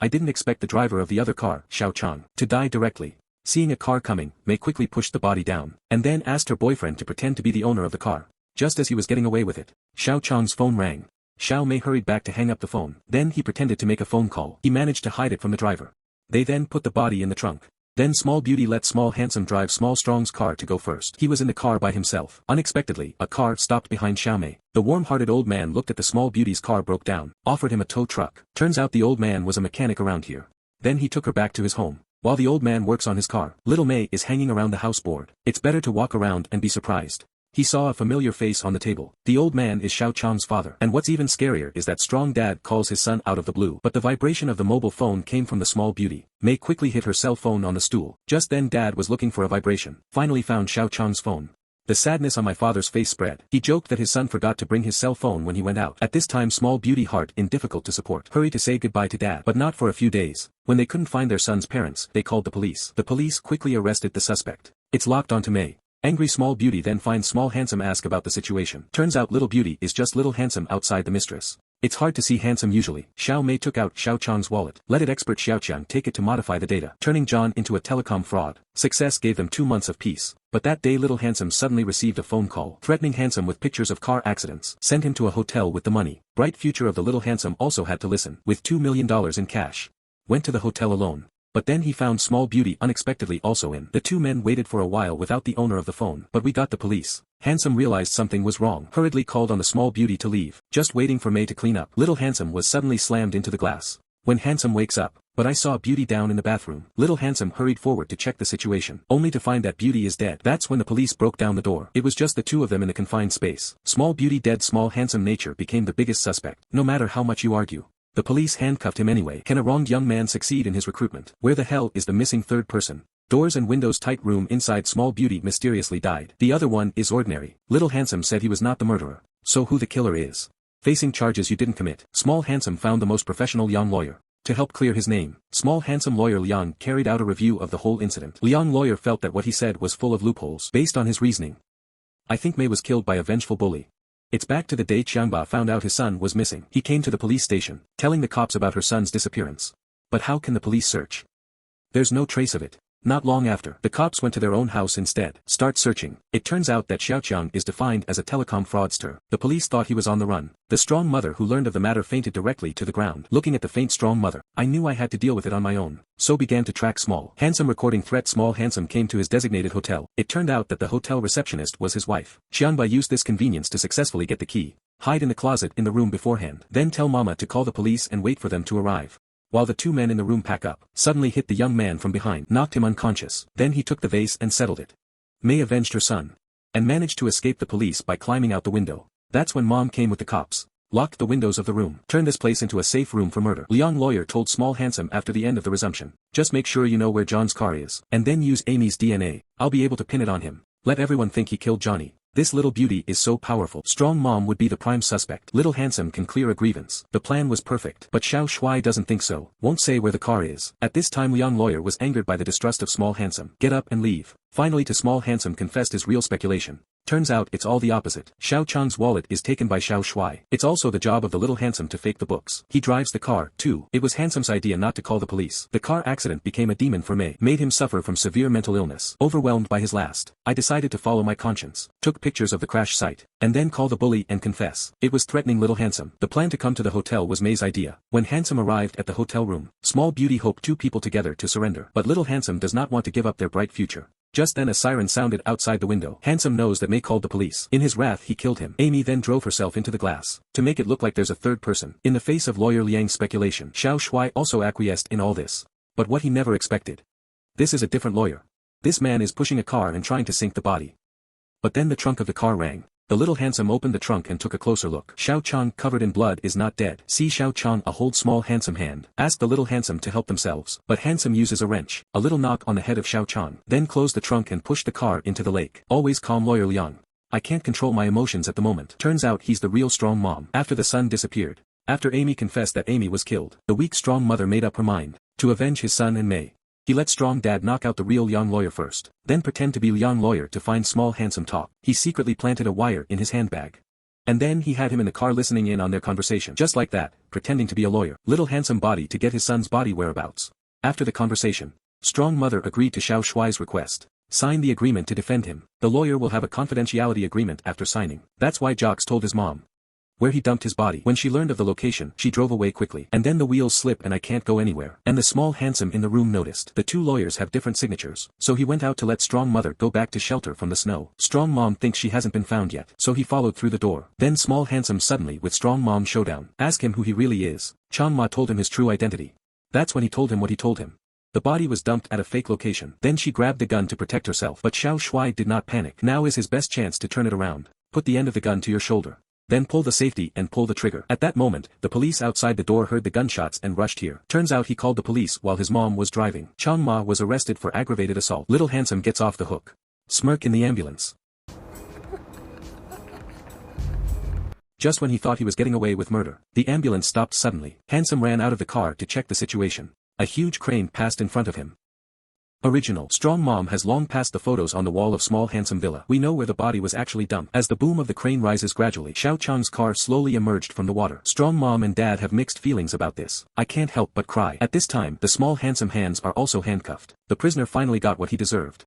I didn't expect the driver of the other car, Xiao Chang, to die directly. Seeing a car coming, Mei quickly pushed the body down, and then asked her boyfriend to pretend to be the owner of the car. Just as he was getting away with it, Xiao Chang's phone rang. Xiao Mei hurried back to hang up the phone. Then he pretended to make a phone call. He managed to hide it from the driver. They then put the body in the trunk. Then Small Beauty let Small Handsome drive Small Strong's car to go first. He was in the car by himself. Unexpectedly, a car stopped behind Xiao Mei. The warm-hearted old man looked at the Small Beauty's car broke down, offered him a tow truck. Turns out the old man was a mechanic around here. Then he took her back to his home. While the old man works on his car, little Mei is hanging around the house bored. It's better to walk around and be surprised. He saw a familiar face on the table. The old man is Xiao Chang's father. And what's even scarier is that Strong Dad calls his son out of the blue. But the vibration of the mobile phone came from the Small Beauty. Mei quickly hit her cell phone on the stool. Just then Dad was looking for a vibration. Finally found Xiao Chang's phone. The sadness on my father's face spread. He joked that his son forgot to bring his cell phone when he went out. At this time Small Beauty, heart in difficult to support, hurried to say goodbye to Dad. But not for a few days. When they couldn't find their son's parents, they called the police. The police quickly arrested the suspect. It's locked onto Mei. Angry Small Beauty then finds Small Handsome, ask about the situation. Turns out Little Beauty is just Little Handsome outside the mistress. It's hard to see Handsome usually. Xiao Mei took out Xiao Chang's wallet. Let it expert Xiao Chang take it to modify the data, turning John into a telecom fraud. Success gave them 2 months of peace. But that day Little Handsome suddenly received a phone call, threatening Handsome with pictures of car accidents. Send him to a hotel with the money. Bright future of the Little Handsome also had to listen. With $2 million in cash. Went to the hotel alone. But then he found Small Beauty unexpectedly also in. The two men waited for a while without the owner of the phone. But we got the police. Handsome realized something was wrong. Hurriedly called on the Small Beauty to leave. Just waiting for Mei to clean up. Little Handsome was suddenly slammed into the glass. When Handsome wakes up, but I saw Beauty down in the bathroom. Little Handsome hurried forward to check the situation, only to find that Beauty is dead. That's when the police broke down the door. It was just the two of them in a confined space. Small Beauty dead. Small Handsome nature became the biggest suspect. No matter how much you argue. The police handcuffed him anyway. Can a wronged young man succeed in his recruitment? Where the hell is the missing third person? Doors and windows tight room inside. Small Beauty mysteriously died. The other one is ordinary. Little Handsome said he was not the murderer. So who the killer is? Facing charges you didn't commit. Small Handsome found the most professional young lawyer. To help clear his name, Small Handsome lawyer Liang carried out a review of the whole incident. Liang lawyer felt that what he said was full of loopholes. Based on his reasoning, I think Mei was killed by a vengeful bully. It's back to the day Qiangba found out his son was missing. He came to the police station, telling the cops about her son's disappearance. But how can the police search? There's no trace of it. Not long after, the cops went to their own house instead. Start searching. It turns out that Xiaoqiang is defined as a telecom fraudster. The police thought he was on the run. The strong mother who learned of the matter fainted directly to the ground. Looking at the faint strong mother, I knew I had to deal with it on my own. So began to track Small Handsome. Recording threat. Small Handsome came to his designated hotel. It turned out that the hotel receptionist was his wife. Qianbai used this convenience to successfully get the key, hide in the closet in the room beforehand, then tell Mama to call the police and wait for them to arrive. While the two men in the room pack up, suddenly hit the young man from behind, knocked him unconscious. Then he took the vase and settled it. Mei avenged her son. And managed to escape the police by climbing out the window. That's when Mom came with the cops. Locked the windows of the room. Turned this place into a safe room for murder. Liang lawyer told Small Handsome after the end of the resumption. Just make sure you know where John's car is. And then use Amy's DNA. I'll be able to pin it on him. Let everyone think he killed Johnny. This Little Beauty is so powerful. Strong Mom would be the prime suspect. Little Handsome can clear a grievance. The plan was perfect. But Xiao Shuai doesn't think so. Won't say where the car is. At this time Liang lawyer was angered by the distrust of Small Handsome. Get up and leave. Finally to Small Handsome confessed his real speculation. Turns out it's all the opposite. Xiao Chang's wallet is taken by Xiao Shuai. It's also the job of the Little Handsome to fake the books. He drives the car, too. It was Handsome's idea not to call the police. The car accident became a demon for Mei. Made him suffer from severe mental illness. Overwhelmed by his last, I decided to follow my conscience. Took pictures of the crash site. And then call the bully and confess. It was threatening Little Handsome. The plan to come to the hotel was Mei's idea. When Handsome arrived at the hotel room, Small Beauty hoped two people together to surrender. But Little Handsome does not want to give up their bright future. Just then a siren sounded outside the window. Handsome knows that Mei called the police. In his wrath he killed him. Amy then drove herself into the glass, to make it look like there's a third person. In the face of lawyer Liang's speculation, Xiao Shuai also acquiesced in all this. But what he never expected. This is a different lawyer. This man is pushing a car and trying to sink the body. But then the trunk of the car rang. The Little Handsome opened the trunk and took a closer look. Xiao Chang, covered in blood, is not dead. See Xiao Chang hold Small Handsome hand. Ask the Little Handsome to help themselves. But Handsome uses a wrench. A little knock on the head of Xiao Chang. Then close the trunk and push the car into the lake. Always calm lawyer Liang. I can't control my emotions at the moment. Turns out he's the real strong mom. After the son disappeared. After Amy confessed that Amy was killed. The weak strong mother made up her mind. To avenge his son and Mei. He let strong dad knock out the real young lawyer first. Then pretend to be young lawyer to find Small Handsome talk. He secretly planted a wire in his handbag. And then he had him in the car listening in on their conversation. Just like that, pretending to be a lawyer. Little handsome body to get his son's body whereabouts. After the conversation, strong mother agreed to Xiao Shuai's request. Sign the agreement to defend him. The lawyer will have a confidentiality agreement after signing. That's why Jocks told his mom where he dumped his body. When she learned of the location, she drove away quickly. And then the wheels slip and I can't go anywhere. And the small handsome in the room noticed. The two lawyers have different signatures. So he went out to let strong mother go back to shelter from the snow. Strong mom thinks she hasn't been found yet. So he followed through the door. Then small handsome suddenly with strong mom showdown. Ask him who he really is. Chang Ma told him his true identity. That's when he told him what he told him. The body was dumped at a fake location. Then she grabbed the gun to protect herself. But Xiao Shuai did not panic. Now is his best chance to turn it around. Put the end of the gun to your shoulder. Then pull the safety and pull the trigger. At that moment, the police outside the door heard the gunshots and rushed here. Turns out he called the police while his mom was driving. Chang Ma was arrested for aggravated assault. Little handsome gets off the hook. Smirk in the ambulance. Just when he thought he was getting away with murder, the ambulance stopped suddenly. Handsome ran out of the car to check the situation. A huge crane passed in front of him. Original. Strong mom has long passed the photos on the wall of small handsome villa. We know where the body was actually dumped. As the boom of the crane rises gradually, Xiao Chang's car slowly emerged from the water. Strong mom and dad have mixed feelings about this. I can't help but cry. At this time, the small handsome hands are also handcuffed. The prisoner finally got what he deserved.